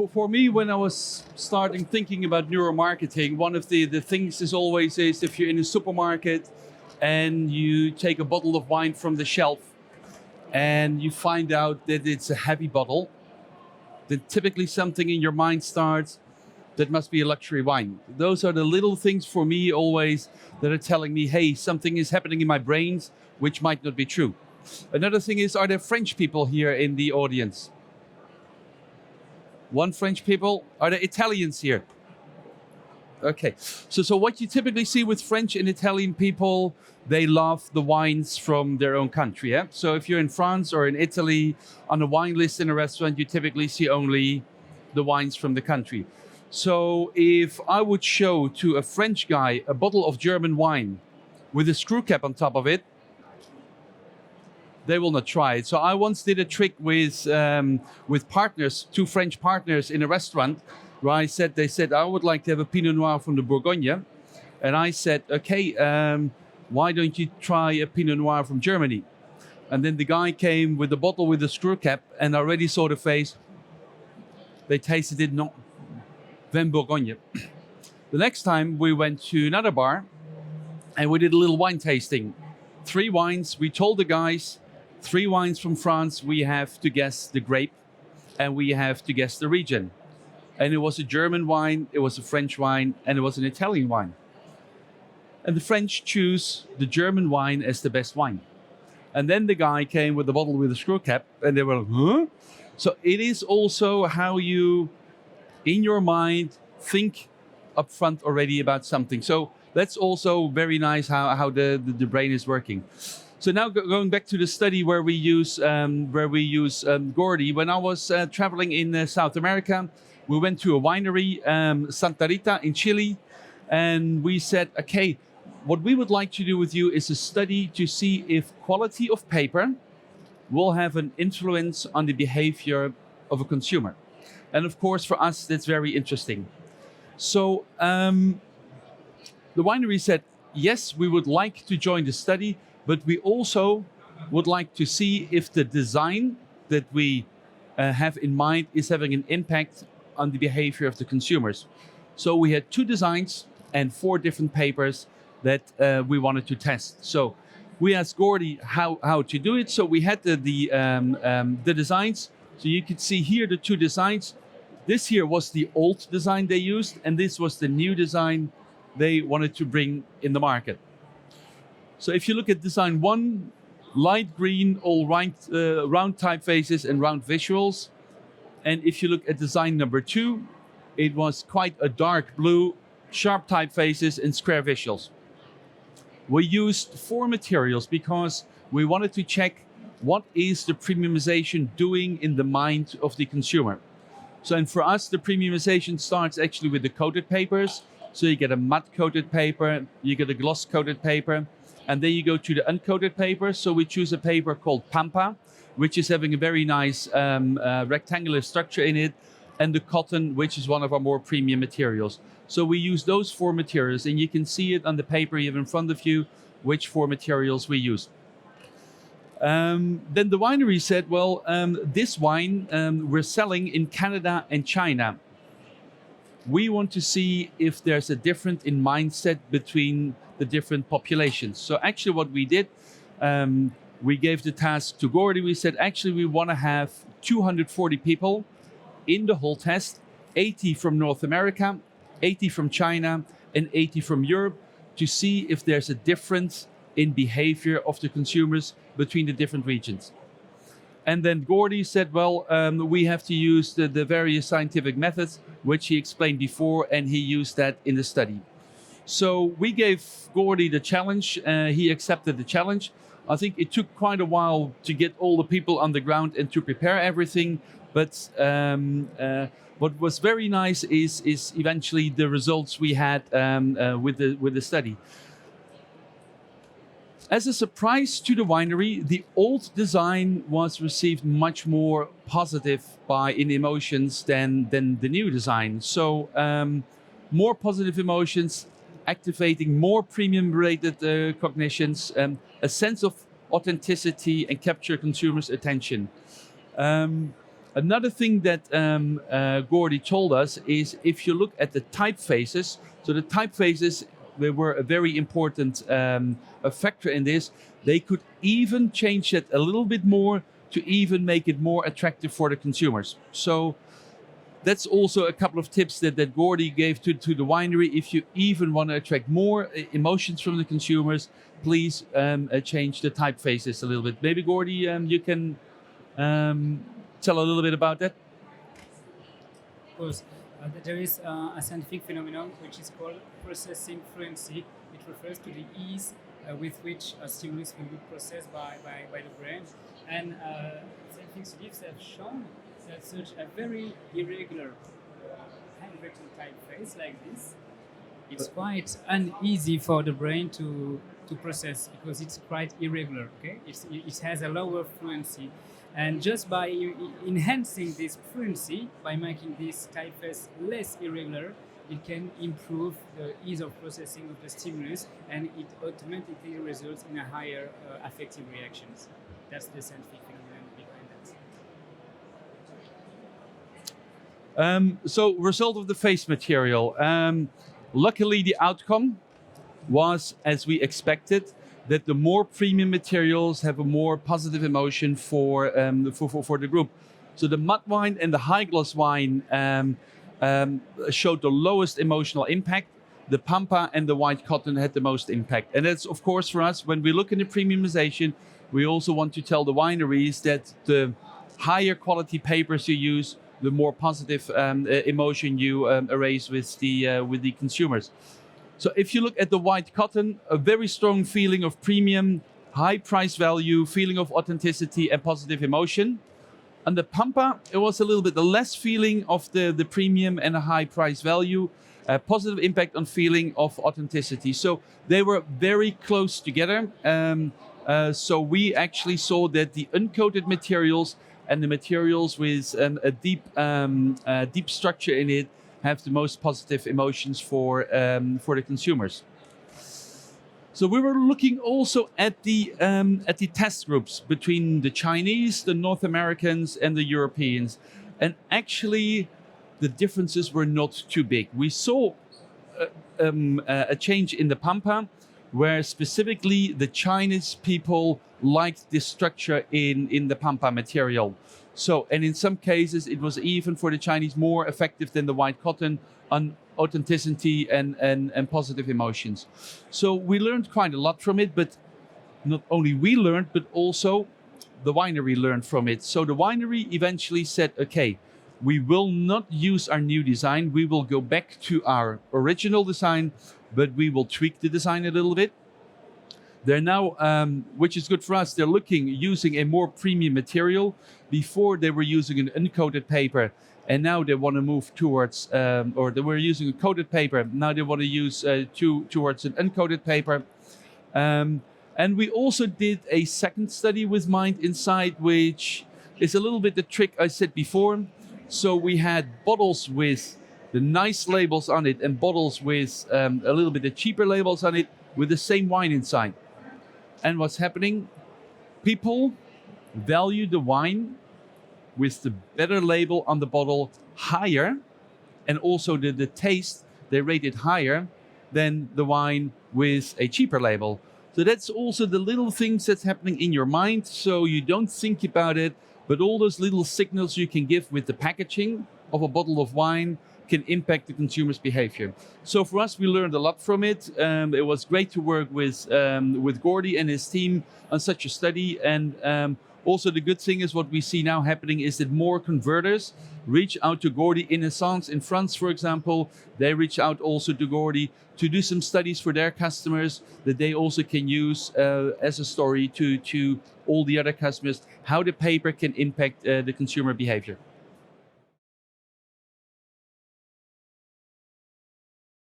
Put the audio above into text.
For me, when I was starting thinking about neuromarketing, one of the things is always is if you're in a supermarket and you take a bottle of wine from the shelf and you find out that it's a heavy bottle, then typically something in your mind starts, that must be a luxury wine. Those are the little things for me always that are telling me, hey, something is happening in my brains, which might not be true. Another thing is, are there French people here in the audience? One French people? Are there Italians here? Okay, so what you typically see with French and Italian people, they love the wines from their own country. Yeah? So if you're in France or in Italy, on a wine list in a restaurant, you typically see only the wines from the country. So if I would show to a French guy a bottle of German wine with a screw cap on top of it, they will not try it. So I once did a trick with partners, two French partners in a restaurant, where they said, I would like to have a Pinot Noir from the Bourgogne. And I said, okay, why don't you try a Pinot Noir from Germany? And then the guy came with the bottle with the screw cap, and I already saw the face. They tasted it, not Vin Bourgogne. The next time we went to another bar, and we did a little wine tasting. 3 wines, we told the guys, 3 wines from France, we have to guess the grape, and we have to guess the region. And it was a German wine, it was a French wine, and it was an Italian wine. And the French choose the German wine as the best wine. And then the guy came with the bottle with a screw cap, and they were like, huh? So it is also how you, in your mind, think upfront already about something. So that's also very nice how the brain is working. So now going back to the study where we use Gordy. When I was traveling in South America, we went to a winery, Santa Rita in Chile, and we said, okay, what we would like to do with you is a study to see if quality of paper will have an influence on the behavior of a consumer. And of course, for us, that's very interesting. So the winery said, yes, we would like to join the study, but we also would like to see if the design that we have in mind is having an impact on the behavior of the consumers. So we had 2 designs and 4 different papers that we wanted to test. So we asked Gordy how to do it. So we had the designs. So you could see here the 2 designs. This here was the old design they used, and this was the new design they wanted to bring in the market. So if you look at design 1, light green, all round typefaces and round visuals. And if you look at design number 2, it was quite a dark blue, sharp typefaces and square visuals. We used 4 materials because we wanted to check what is the premiumization doing in the mind of the consumer. So, and for us, the premiumization starts actually with the coated papers. So you get a matte coated paper, you get a gloss coated paper, and then you go to the uncoated paper. So we choose a paper called Pampa, which is having a very nice rectangular structure in it, and the cotton, which is one of our more premium materials. So we use those 4 materials, and you can see it on the paper you have in front of you, which 4 materials we used. Then the winery said, well, this wine we're selling in Canada and China. We want to see if there's a difference in mindset between the different populations. So actually what we did, we gave the task to Gordy. We said, actually, we want to have 240 people in the whole test, 80 from North America, 80 from China, and 80 from Europe, to see if there's a difference in behavior of the consumers between the different regions. And then Gordy said, well, we have to use the various scientific methods, which he explained before, and he used that in the study. So we gave Gordy the challenge. He accepted the challenge. I think it took quite a while to get all the people on the ground and to prepare everything. But what was very nice is eventually the results we had with the study. As a surprise to the winery, the old design was received much more positive in emotions than the new design. So more positive emotions, activating more premium-related cognitions, a sense of authenticity, and capture consumers' attention. Another thing that Gordy told us is if you look at the typefaces, so the typefaces, they were a very important a factor in this. They could even change it a little bit more to even make it more attractive for the consumers. So that's also a couple of tips that Gordy gave to the winery. If you even want to attract more emotions from the consumers, please change the typefaces a little bit. Maybe Gordy, you can tell a little bit about that. Of course, there is a scientific phenomenon which is called processing fluency. It refers to the ease with which a stimulus can be processed by the brain. And scientific studies have shown that such a very irregular handwritten typeface like this, it's quite uneasy for the brain to process because it's quite irregular. Okay, it has a lower fluency, and just by enhancing this fluency, by making this typeface less irregular, it can improve the ease of processing of the stimulus, and it automatically results in a higher affective reactions. That's the scientific phenomenon behind that. So result of the face material. Luckily, the outcome was as we expected, that the more premium materials have a more positive emotion for the group. So the mud wine and the high gloss wine showed the lowest emotional impact. The Pampa and the white cotton had the most impact. And that's, of course, for us, when we look into premiumization, we also want to tell the wineries that the higher quality papers you use, the more positive emotion you erase with the consumers. So if you look at the white cotton, a very strong feeling of premium, high price value, feeling of authenticity and positive emotion. And the Pampa, it was a little bit the less feeling of the premium and a high price value, positive impact on feeling of authenticity. So they were very close together. So we actually saw that the uncoated materials and the materials with a deep structure in it have the most positive emotions for the consumers. So we were looking also at the test groups between the Chinese, the North Americans, and the Europeans, and actually the differences were not too big. We saw a change in the Pampa, where specifically the Chinese people liked this structure in the Pampa material. So, and in some cases, it was even for the Chinese more effective than the white cotton on authenticity and positive emotions. So we learned quite a lot from it, but not only we learned, but also the winery learned from it. So the winery eventually said, okay, we will not use our new design. We will go back to our original design, but we will tweak the design a little bit. They're now, which is good for us, they're using a more premium material. Before they were using an uncoated paper, and now they want to move towards, or they were using a coated paper, now they want to use towards an uncoated paper. And we also did a second study with Mind Inside, which is a little bit the trick I said before. So we had bottles with the nice labels on it and bottles with a little bit of cheaper labels on it with the same wine inside. And what's happening? People value the wine with the better label on the bottle higher, and also the taste, they rate it higher than the wine with a cheaper label. So that's also the little things that's happening in your mind, so you don't think about it, but all those little signals you can give with the packaging of a bottle of wine can impact the consumer's behavior. So for us, we learned a lot from it. It was great to work with Gordy and his team on such a study. And also the good thing is what we see now happening is that more converters reach out to Gordy. In Essence in France, for example, they reach out also to Gordy to do some studies for their customers that they also can use as a story to all the other customers, how the paper can impact the consumer behavior.